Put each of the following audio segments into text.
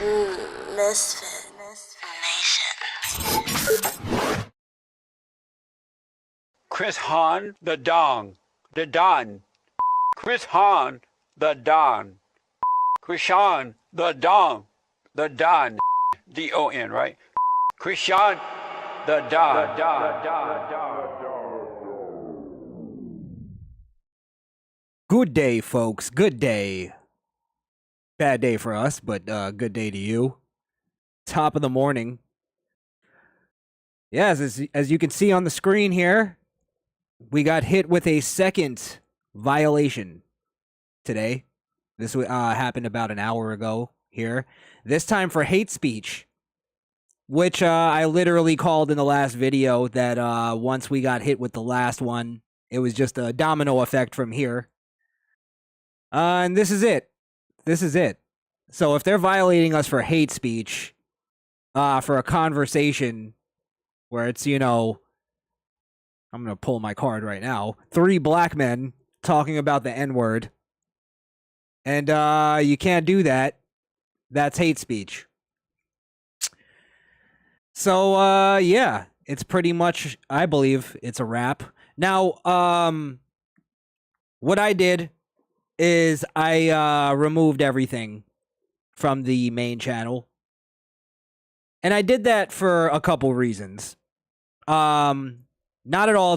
Misfit Nation. Crishaun the Don. The Don. Crishaun the Don. Crishaun the Don. The Don. D-O-N, right? Crishaun the Don. Good day, folks. Good day. Bad day for us, but good day to you. Top of the morning. Yes, as you can see on the screen here, we got hit with a second violation today. This happened about an hour ago here. This time for hate speech, which I literally called in the last video that once we got hit with the last one, it was just a domino effect from here. And this is it. This is it. So if they're violating us for hate speech, for a conversation where it's, you know, I'm going to pull my card right now. 3 black men talking about the N-word. And you can't do that. That's hate speech. So, yeah, it's pretty much, I believe, it's a wrap. Now, what I did is I removed everything from the main channel. And I did that for a couple reasons. Not at all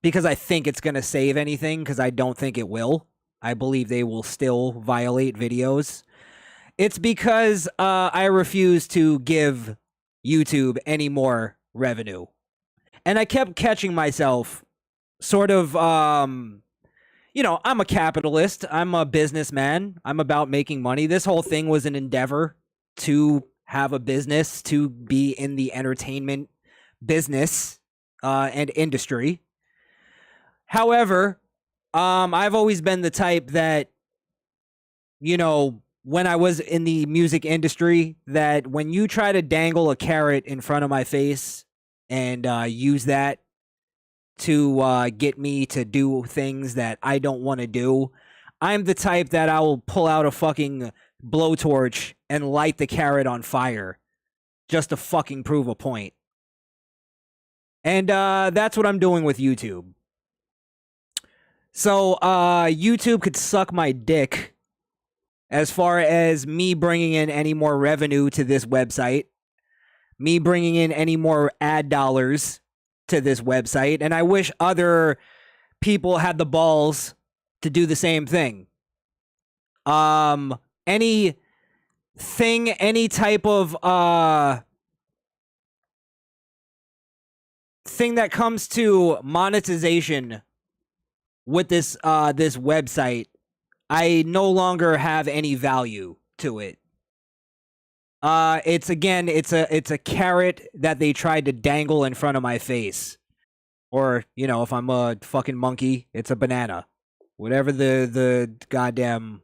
because I think it's going to save anything, because I don't think it will. I believe they will still violate videos. It's because I refuse to give YouTube any more revenue. And I kept catching myself sort of, you know, I'm a capitalist. I'm a businessman. I'm about making money. This whole thing was an endeavor to have a business, to be in the entertainment business and industry. However, I've always been the type that, you know, when I was in the music industry, that when you try to dangle a carrot in front of my face and use that to get me to do things that I don't want to do, I'm the type that I will pull out a fucking blowtorch and light the carrot on fire just to fucking prove a point. And that's what I'm doing with YouTube. So YouTube could suck my dick as far as me bringing in any more revenue to this website, me bringing in any more ad dollars to this website, and I wish other people had the balls to do the same thing. Any type of thing that comes to monetization with this this website, I no longer have any value to it. It's a carrot that they tried to dangle in front of my face. Or, you know, if I'm a fucking monkey, it's a banana. Whatever the goddamn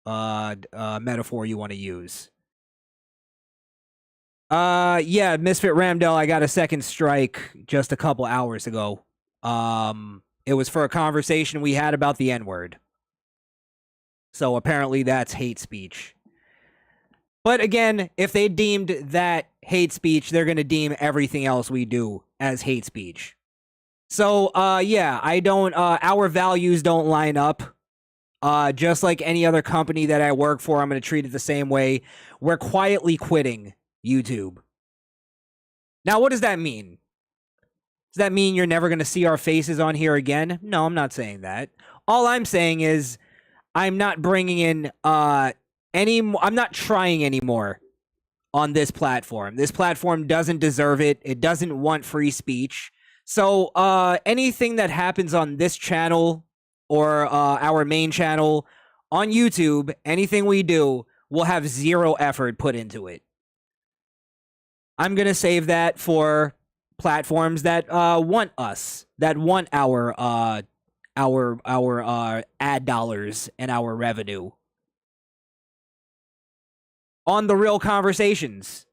metaphor you want to use. Yeah, Misfit Ramdell, I got a second strike just a couple hours ago. It was for a conversation we had about the N-word. So apparently that's hate speech. But again, if they deemed that hate speech, they're going to deem everything else we do as hate speech. So, yeah, I don't, our values don't line up. Just like any other company that I work for, I'm going to treat it the same way. We're quietly quitting YouTube. Now, what does that mean? Does that mean you're never going to see our faces on here again? No, I'm not saying that. All I'm saying is I'm not bringing in, I'm not trying anymore on this platform. This platform doesn't deserve it. It doesn't want free speech. So anything that happens on this channel or our main channel on YouTube, anything we do will have zero effort put into it. I'm going to save that for platforms that want us, that want our ad dollars and our revenue on the real conversations.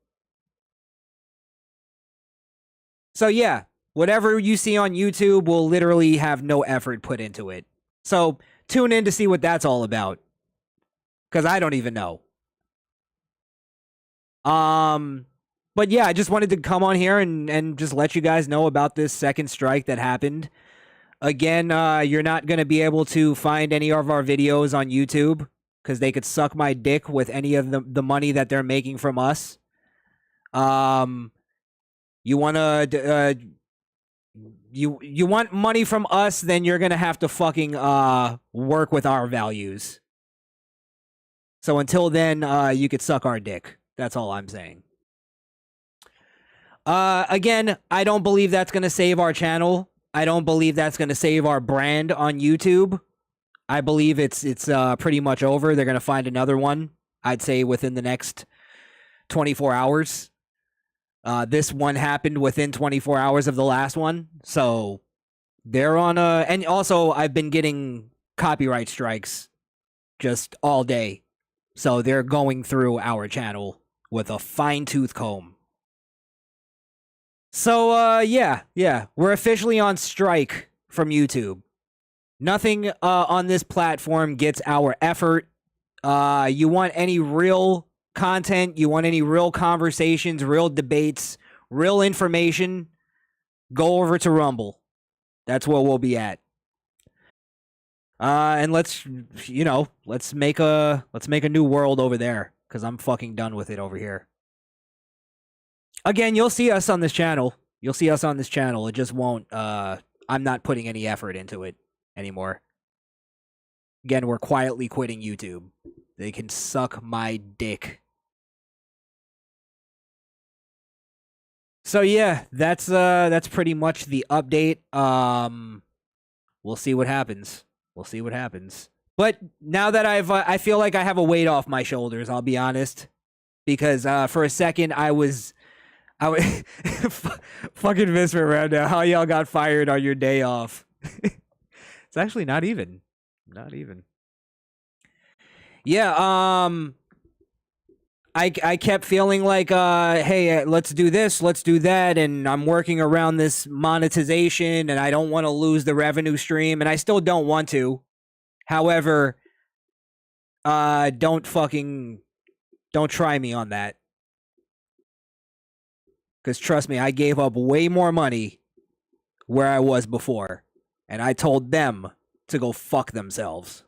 So yeah, whatever you see on YouTube will literally have no effort put into it. So tune in to see what that's all about, because I don't even know. But yeah, I just wanted to come on here and just let you guys know about this second strike that happened. Again, you're not going to be able to find any of our videos on YouTube because they could suck my dick with any of the money that they're making from us. You want to you want money from us, then you're going to have to fucking work with our values. So until then, you could suck our dick. That's all I'm saying. Again, I don't believe that's going to save our channel. I don't believe that's going to save our brand on YouTube. I believe it's pretty much over. They're going to find another one, I'd say, within the next 24 hours. This one happened within 24 hours of the last one. So they're on a... And also, I've been getting copyright strikes just all day. So they're going through our channel with a fine-tooth comb. So, yeah, we're officially on strike from YouTube. Nothing on this platform gets our effort. You want any real content, you want any real conversations, real debates, real information, go over to Rumble. That's where we'll be at. And let's make a new world over there, because I'm fucking done with it over here. Again, you'll see us on this channel. It just won't, I'm not putting any effort into it anymore. Again, we're quietly quitting YouTube. They can suck my dick. So yeah, that's pretty much the update. We'll see what happens. But now that I feel like I have a weight off my shoulders, I'll be honest. Because for a second I was fucking Misfit right now. How y'all got fired on your day off? It's actually not even. Yeah, I kept feeling like, hey, let's do this, let's do that, and I'm working around this monetization, and I don't want to lose the revenue stream, and I still don't want to. However, don't try me on that. Because trust me, I gave up way more money where I was before, and I told them to go fuck themselves.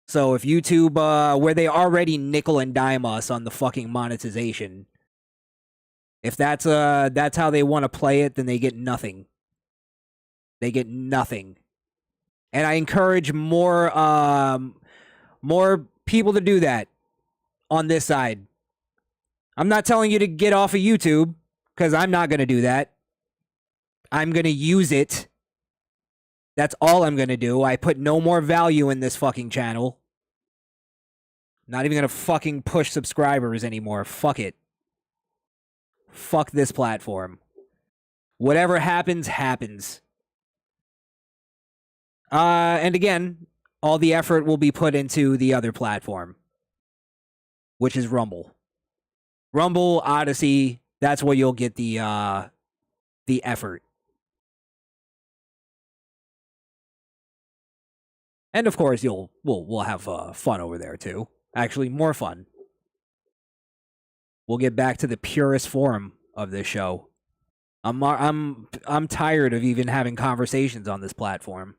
So if YouTube, where they already nickel and dime us on the fucking monetization, if that's how they want to play it, then they get nothing. And I encourage more people to do that on this side. I'm not telling you to get off of YouTube, because I'm not going to do that. I'm going to use it. That's all I'm going to do. I put no more value in this fucking channel. Not even going to fucking push subscribers anymore. Fuck it. Fuck this platform. Whatever happens, happens. And again, all the effort will be put into the other platform, which is Rumble. Rumble, Odyssey, that's where you'll get the effort. And of course, we'll have fun over there too. Actually, more fun. We'll get back to the purest form of this show. I'm tired of even having conversations on this platform.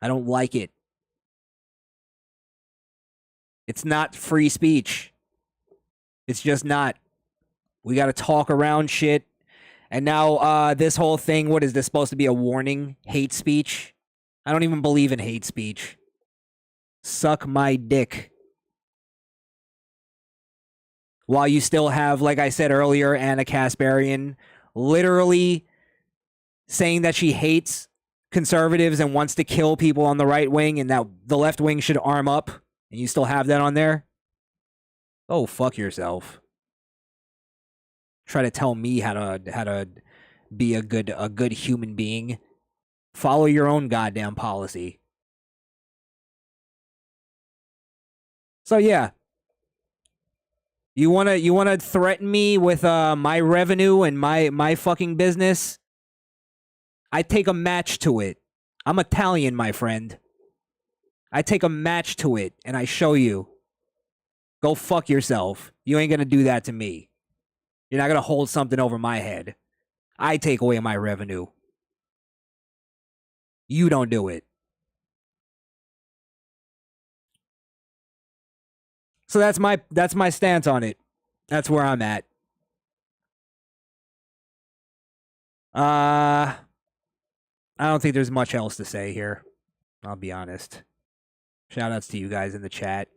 I don't like it. It's not free speech. It's just not. We got to talk around shit. And now this whole thing, what is this supposed to be, a warning? Hate speech? I don't even believe in hate speech. Suck my dick. While you still have, like I said earlier, Anna Kasparian literally saying that she hates conservatives and wants to kill people on the right wing and that the left wing should arm up, and you still have that on there? Oh, fuck yourself. Try to tell me how to be a good human being. Follow your own goddamn policy. So yeah. You wanna threaten me with my revenue and my fucking business? I take a match to it. I'm Italian, my friend. I take a match to it and I show you. Go fuck yourself. You ain't gonna do that to me. You're not gonna hold something over my head. I take away my revenue. You don't do it. So that's my stance on it. That's where I'm at. I don't think there's much else to say here. I'll be honest. Shout outs to you guys in the chat.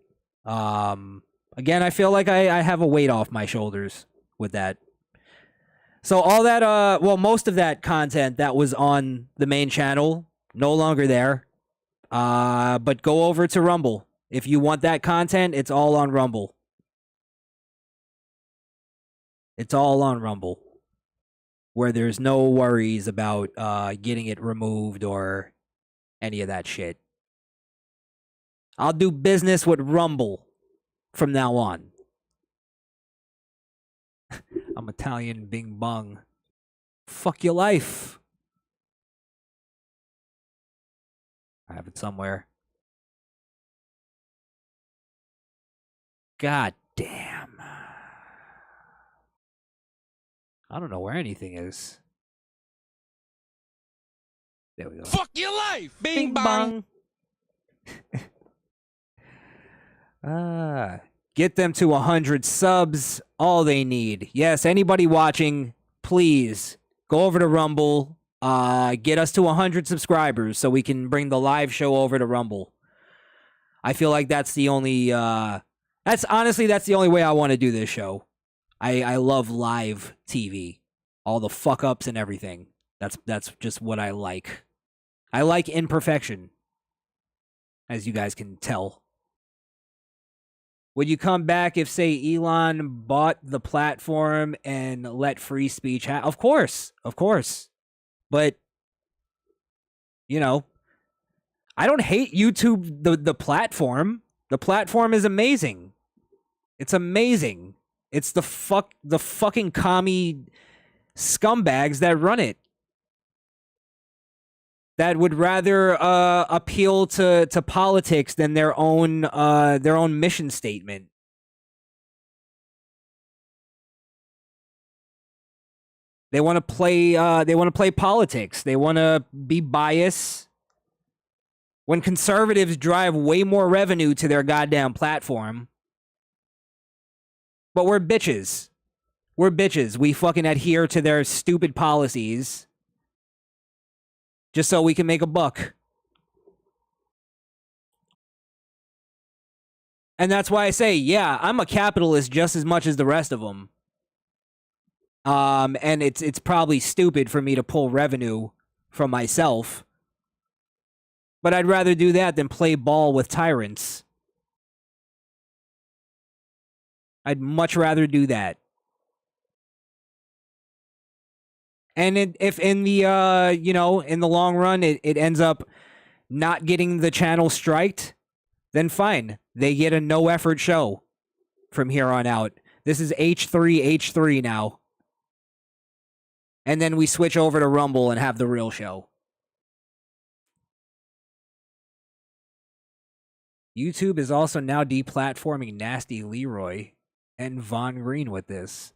Again, I feel like I have a weight off my shoulders with that. So all that, most of that content that was on the main channel, no longer there. But go over to Rumble. If you want that content, it's all on Rumble. It's all on Rumble. Where there's no worries about getting it removed or any of that shit. I'll do business with Rumble from now on. I'm Italian, bing bong. Fuck your life. I have it somewhere. God damn. I don't know where anything is. There we go. Fuck your life! Bing bong. Get them to 100 subs. All they need. Yes, anybody watching, please go over to Rumble. Get us to 100 subscribers so we can bring the live show over to Rumble. I feel like that's the only. That's the only way I want to do this show. I love live TV, all the fuck ups and everything. That's just what I like. I like imperfection, as you guys can tell. Would you come back if, say, Elon bought the platform and let free speech happen? Of course. But, you know, I don't hate YouTube, the platform. The platform is amazing. It's amazing. It's the fucking commie scumbags that run it. That would rather appeal to politics than their own mission statement. They want to play politics. They want to be biased. When conservatives drive way more revenue to their goddamn platform. But we're bitches. We're bitches. We fucking adhere to their stupid policies. Just so we can make a buck. And that's why I say, yeah, I'm a capitalist just as much as the rest of them. And it's probably stupid for me to pull revenue from myself. But I'd rather do that than play ball with tyrants. I'd much rather do that. And if in the in the long run it ends up not getting the channel striked, then fine. They get a no effort show from here on out. This is H3 now. And then we switch over to Rumble and have the real show. YouTube is also now deplatforming Nasty Leroy and Von Green with this.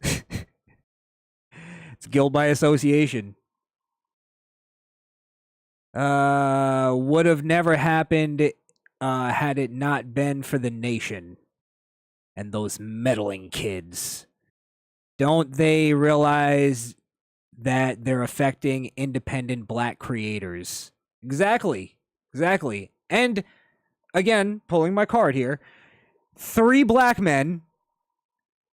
It's guild by association. Would have never happened had it not been for the nation and those meddling kids. Don't they realize that they're affecting independent black creators? Exactly. And again, pulling my card here, 3 black men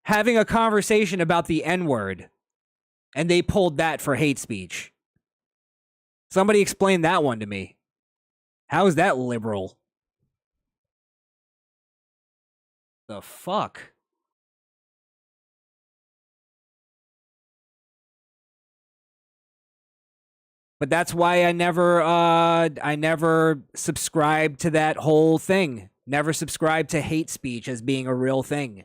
having a conversation about the N-word. And they pulled that for hate speech. Somebody explain that one to me. How is that liberal? The fuck? But that's why I never subscribed to that whole thing. Never subscribed to hate speech as being a real thing.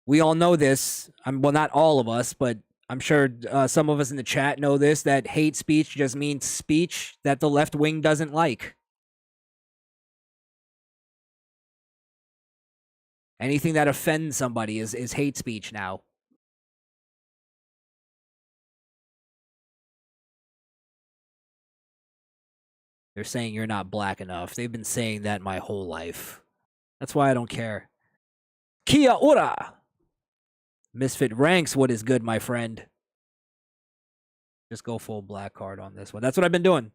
We all know this. Well, not all of us, but I'm sure some of us in the chat know this, that hate speech just means speech that the left wing doesn't like. Anything that offends somebody is hate speech now. They're saying you're not black enough. They've been saying that my whole life. That's why I don't care. Kia ora! Misfit ranks what is good, my friend. Just go full black card on this one. That's what I've been doing.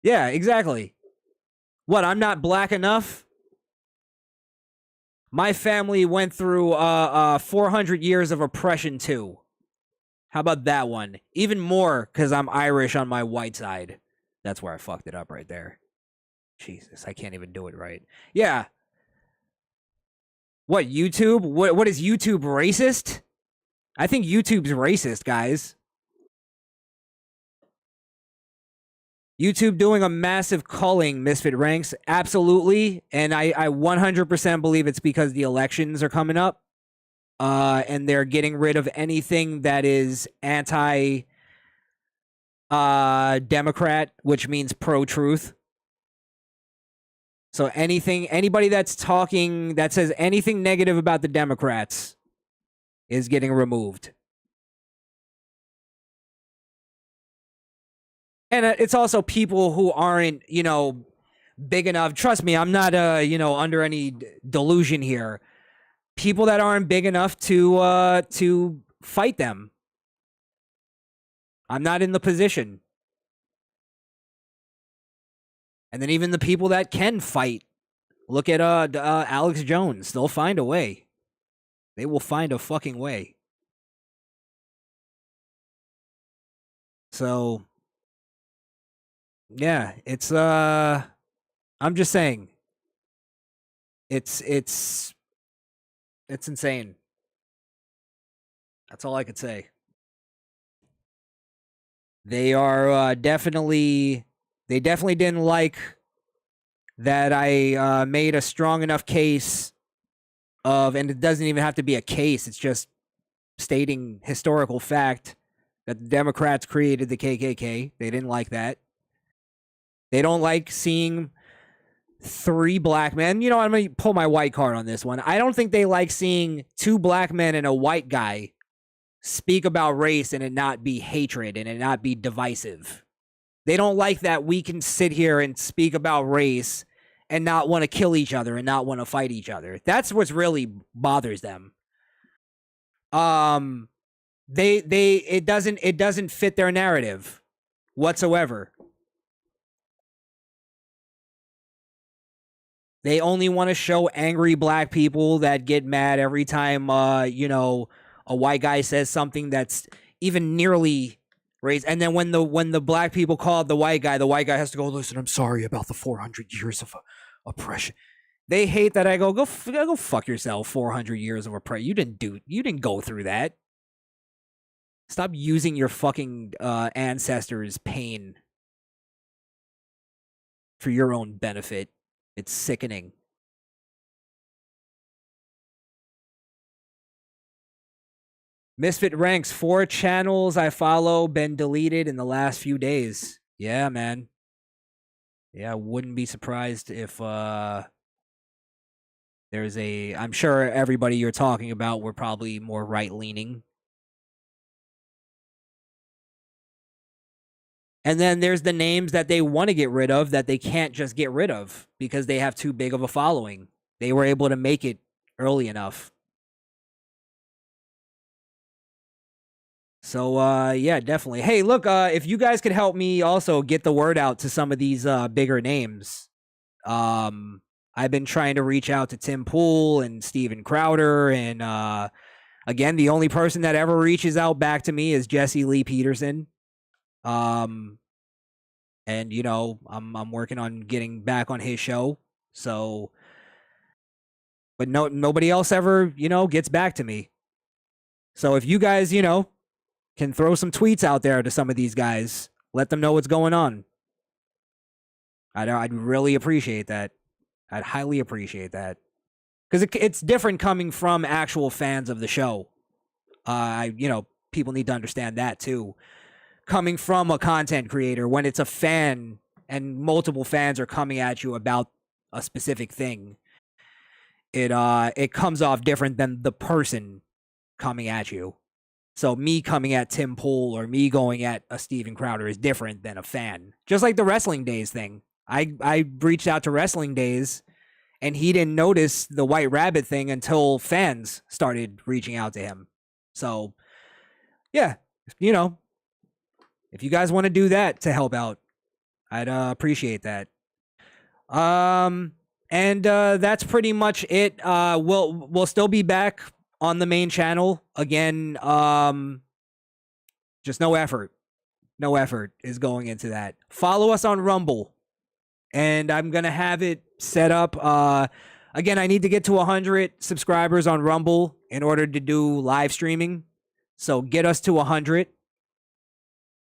Yeah, exactly. What, I'm not black enough? My family went through 400 years of oppression too. How about that one? Even more because I'm Irish on my white side. That's where I fucked it up right there. Jesus, I can't even do it right. Yeah. What, YouTube? What is YouTube racist? I think YouTube's racist, guys. YouTube doing a massive culling, Misfit ranks. Absolutely. And I 100% believe it's because the elections are coming up. And they're getting rid of anything that is anti Democrat, which means pro-truth. So anybody that's talking, that says anything negative about the Democrats is getting removed. And it's also people who aren't, big enough. Trust me, I'm not, under any delusion here. People that aren't big enough to fight them. I'm not in the position. And then even the people that can fight, look at Alex Jones. They'll find a way. They will find a fucking way. So, yeah, it's I'm just saying. It's insane. That's all I could say. They are definitely didn't like that I made a strong enough case of, and it doesn't even have to be a case, it's just stating historical fact that the Democrats created the KKK. They didn't like that. They don't like seeing 3 black men. I'm going to pull my white card on this one. I don't think they like seeing 2 black men and a white guy speak about race and it not be hatred and it not be divisive. They don't like that we can sit here and speak about race and not want to kill each other and not want to fight each other. That's what's really bothers them. It doesn't fit their narrative whatsoever. They only want to show angry black people that get mad every time a white guy says something that's even nearly raised. And then when the black people call the white guy has to go, listen, I'm sorry about the 400 years of oppression. They hate that I go fuck yourself. 400 years of oppression. You didn't go through that. Stop using your fucking ancestors' pain for your own benefit. It's sickening. Misfit ranks 4 channels I follow been deleted in the last few days. Yeah, man. Yeah, I wouldn't be surprised if there's I'm sure everybody you're talking about were probably more right-leaning. And then there's the names that they want to get rid of that they can't just get rid of because they have too big of a following. They were able to make it early enough. So, yeah, definitely. Hey, look, if you guys could help me also get the word out to some of these bigger names. I've been trying to reach out to Tim Pool and Steven Crowder. And, again, the only person that ever reaches out back to me is Jesse Lee Peterson. And I'm working on getting back on his show. So, but nobody else ever, gets back to me. So if you guys, can throw some tweets out there to some of these guys, let them know what's going on. I'd really appreciate that. I'd highly appreciate that. Because it's different coming from actual fans of the show. People need to understand that too. Coming from a content creator, when it's a fan and multiple fans are coming at you about a specific thing, it comes off different than the person coming at you. So me coming at Tim Pool or me going at a Steven Crowder is different than a fan. Just like the Wrestling Days thing. I reached out to Wrestling Days, and he didn't notice the White Rabbit thing until fans started reaching out to him. So, yeah, you know, if you guys want to do that to help out, I'd appreciate that. And that's pretty much it. We'll still be back on the main channel again. Just no effort is going into that. Follow us on Rumble, and I'm gonna have it set up. Again, I need to get to 100 subscribers on Rumble in order to do live streaming. So get us to 100,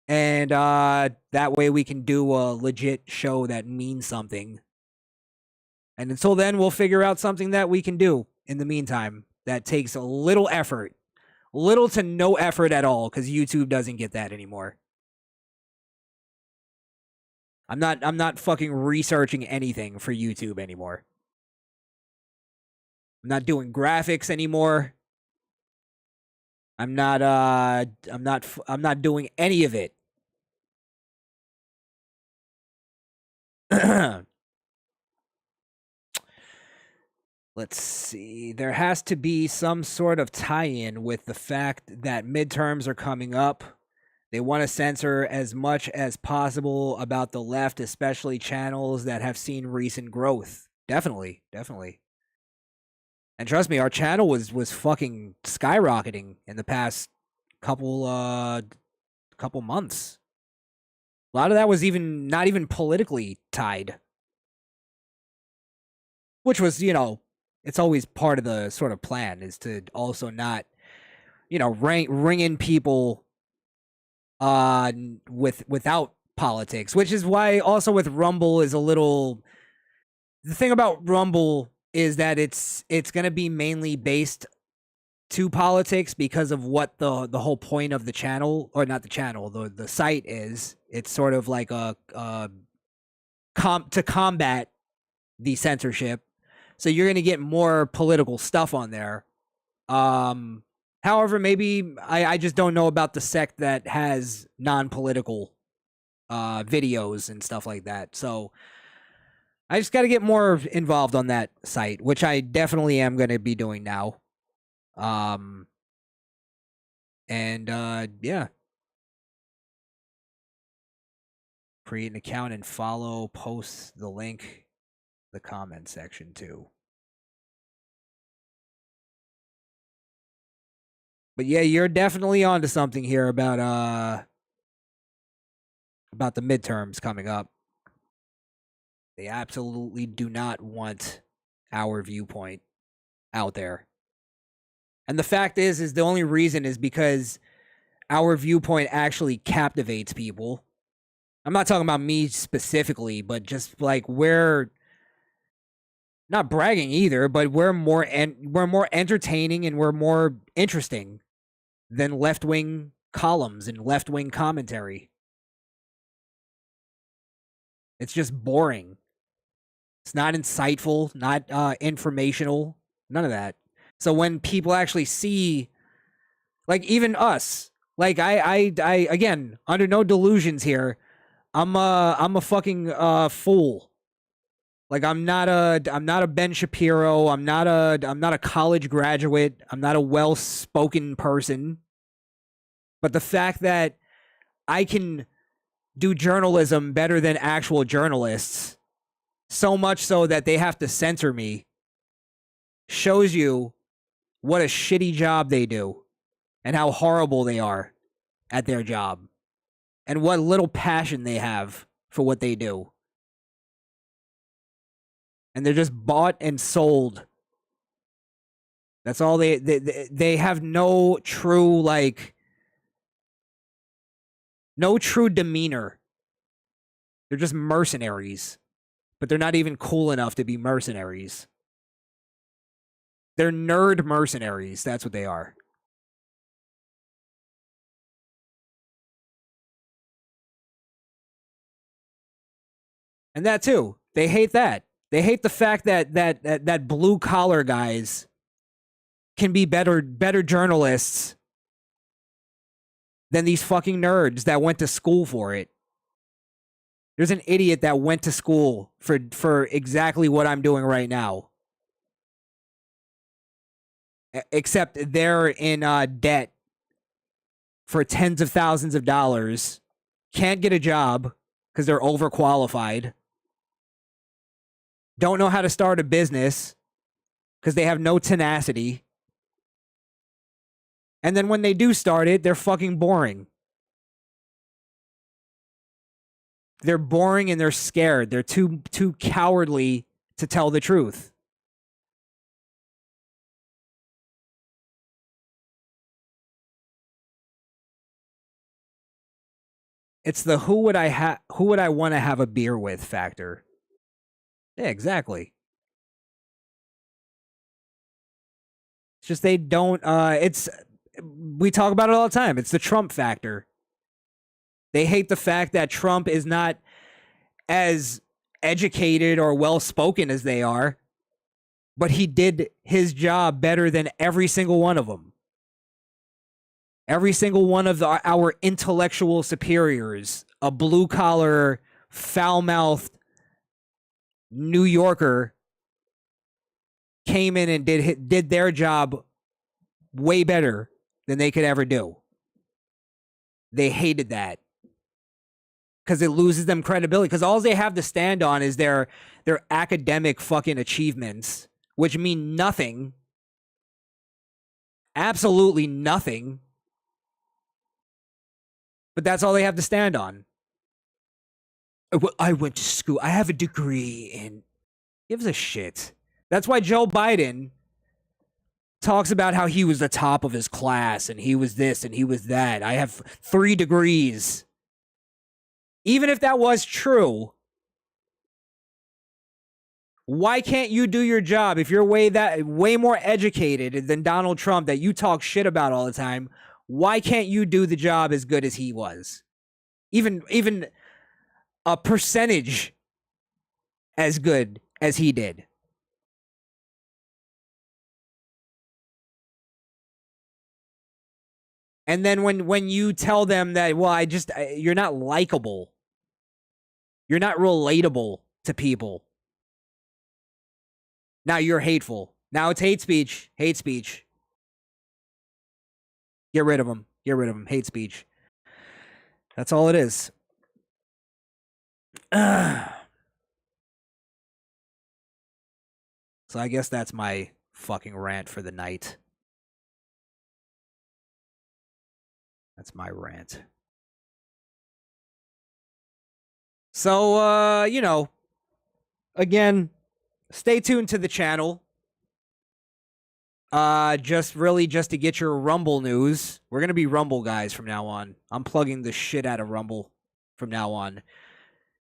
and that way we can do a legit show that means something. And until then, we'll figure out something that we can do in the meantime that takes a little effort. Little to no effort at all, because YouTube doesn't get that anymore. I'm not fucking researching anything for YouTube anymore. I'm not doing graphics anymore. I'm not doing any of it. Let's see. There has to be some sort of tie-in with the fact that midterms are coming up. They want to censor as much as possible about the left, especially channels that have seen recent growth. Definitely. And trust me, our channel was fucking skyrocketing in the past couple months. A lot of that was not even politically tied. Which was, it's always part of the sort of plan, is to also not, ring in people without politics, which is why also with Rumble is a little. The thing about Rumble is that it's going to be mainly based to politics because of what the whole point of the channel, or not the channel, the site is. It's sort of like to combat the censorship. So you're going to get more political stuff on there. However, maybe I just don't know about the sect that has non-political videos and stuff like that. So I just got to get more involved on that site, which I definitely am going to be doing now. Yeah. Create an account and follow, post the link, the comment section too. But yeah, you're definitely onto something here about the midterms coming up. They absolutely do not want our viewpoint out there. And the fact is the only reason is because our viewpoint actually captivates people. I'm not talking about me specifically, but just like we're not bragging either, but we're more entertaining and we're more interesting than left-wing columns and left-wing commentary. It's just boring. It's not insightful, not informational, none of that. So when people actually see, like even us, like I again, under no delusions here, I'm a fucking fool. Like I'm not a Ben Shapiro. I'm not a college graduate. I'm not a well-spoken person. But the fact that I can do journalism better than actual journalists, so much so that they have to censor me, shows you what a shitty job they do and how horrible they are at their job and what little passion they have for what they do. And they're just bought and sold. That's all they have no true, no true demeanor. They're just mercenaries. But they're not even cool enough to be mercenaries. They're nerd mercenaries. That's what they are. And that too. They hate that. They hate the fact that blue collar guys can be better journalists than these fucking nerds that went to school for it. There's an idiot that went to school for exactly what I'm doing right now. Except they're in debt for tens of thousands of dollars, can't get a job because they're overqualified, don't know how to start a business because they have no tenacity, and then when they do start it, they're fucking boring. They're boring and they're scared. They're too cowardly to tell the truth. It's the who would I want to have a beer with factor. Yeah, exactly. It's just they don't we talk about it all the time. It's the Trump factor. They hate the fact that Trump is not as educated or well-spoken as they are, but he did his job better than every single one of them. Every single one of our intellectual superiors, a blue-collar, foul-mouthed New Yorker, came in and did their job way better than they could ever do. They hated that because it loses them credibility. Because all they have to stand on is their academic fucking achievements, which mean nothing. Absolutely nothing. But that's all they have to stand on. I went to school. I have a degree in... Gives a shit. That's why Joe Biden talks about how he was the top of his class and he was this and he was that. I have 3 degrees. Even if that was true, why can't you do your job if you're way more educated than Donald Trump that you talk shit about all the time? Why can't you do the job as good as he was? Even a percentage as good as he did. And then when you tell them that, well, you're not likable. You're not relatable to people. Now you're hateful. Now it's hate speech. Hate speech. Get rid of them. Get rid of them. Hate speech. That's all it is. So I guess that's my fucking rant for the night. That's my rant. So, again, stay tuned to the channel. Just to get your Rumble news. We're going to be Rumble guys from now on. I'm plugging the shit out of Rumble from now on.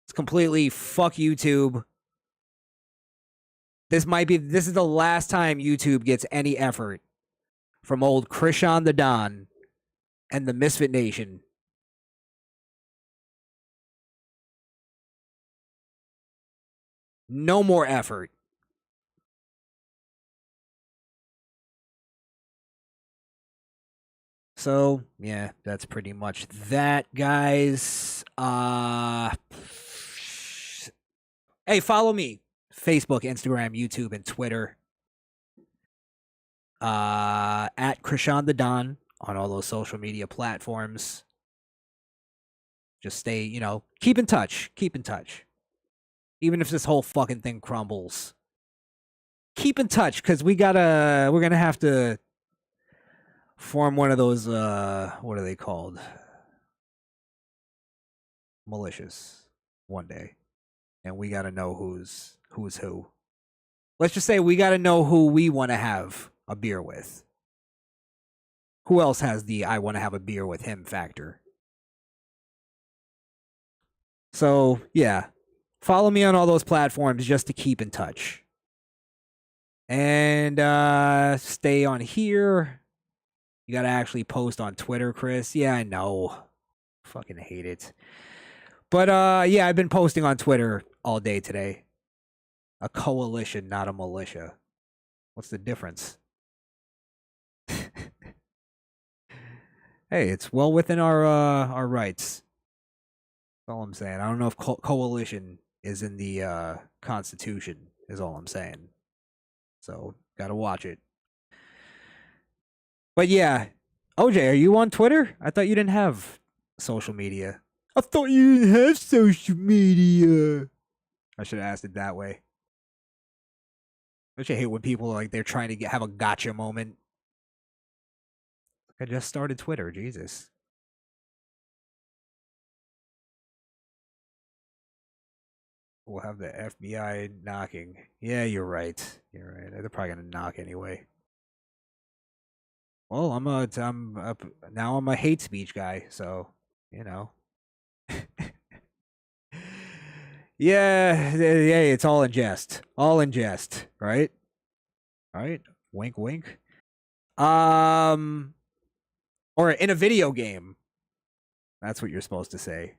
It's completely fuck YouTube. This is the last time YouTube gets any effort from old Crishaun the Don and the Misfit Nation. No more effort. So, yeah, that's pretty much that, guys. Hey, follow me. Facebook, Instagram, YouTube, and Twitter. At Crishaun the Don on all those social media platforms. Just stay, keep in touch. Keep in touch. Even if this whole fucking thing crumbles. Keep in touch, because we're gonna have to form one of those, what are they called? Militias one day. And we gotta know who's who. Let's just say we gotta know who we want to have a beer with. Who else has the I want to have a beer with him factor? So, yeah. Follow me on all those platforms just to keep in touch. And stay on here. You gotta actually post on Twitter, Chris. Yeah, I know. Fucking hate it. But yeah, I've been posting on Twitter all day today. A coalition, not a militia. What's the difference? Hey, it's well within our rights. That's all I'm saying. I don't know if coalition is in the Constitution, is all I'm saying. So, gotta watch it. But yeah, OJ, are you on Twitter? I thought you didn't have social media. I thought you didn't have social media. I should have asked it that way. Don't you hate when people like they're trying to have a gotcha moment? I just started Twitter, Jesus. We'll have the FBI knocking. Yeah, you're right. You're right. They're probably gonna knock anyway. Well, I'm a hate speech guy, so you know. Yeah, it's all in jest. All in jest, right? All right. Wink, wink. Or in a video game. That's what you're supposed to say.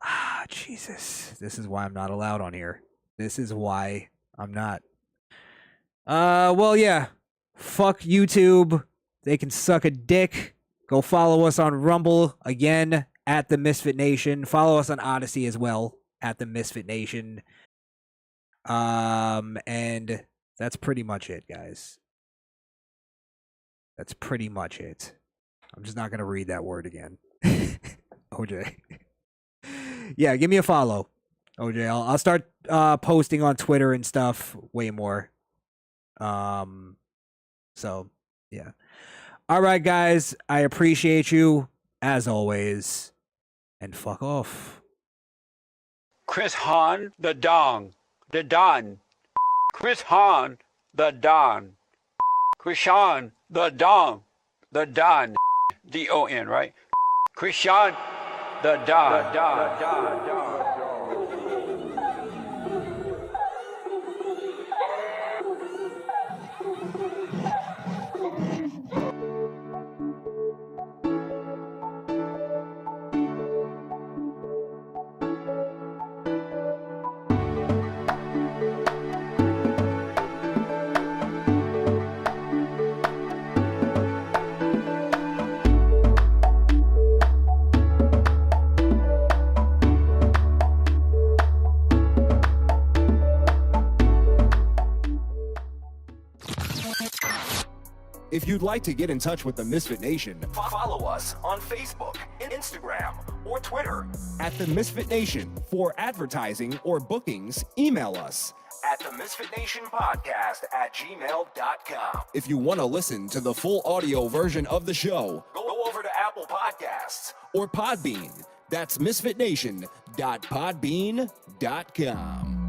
Ah, Jesus. This is why I'm not allowed on here. This is why I'm not. Well, yeah. Fuck YouTube. They can suck a dick. Go follow us on Rumble again at the Misfit Nation. Follow us on Odyssey as well at the Misfit Nation. And that's pretty much it, guys. That's pretty much it. I'm just not gonna read that word again. OJ. Yeah, give me a follow, OJ. I'll start posting on Twitter and stuff way more. So yeah. All right, guys. I appreciate you as always, and fuck off. Crishaun the Don. Crishaun the Don. Crishaun the Don. The Don. D-O-N, right? Crishaun the Don. If you'd like to get in touch with the Misfit Nation, follow us on Facebook, Instagram, or Twitter at The Misfit Nation. For advertising or bookings, email us at TheMisfitNationPodcast@gmail.com. If you want to listen to the full audio version of the show, go over to Apple Podcasts or Podbean. That's MisfitNation.podbean.com.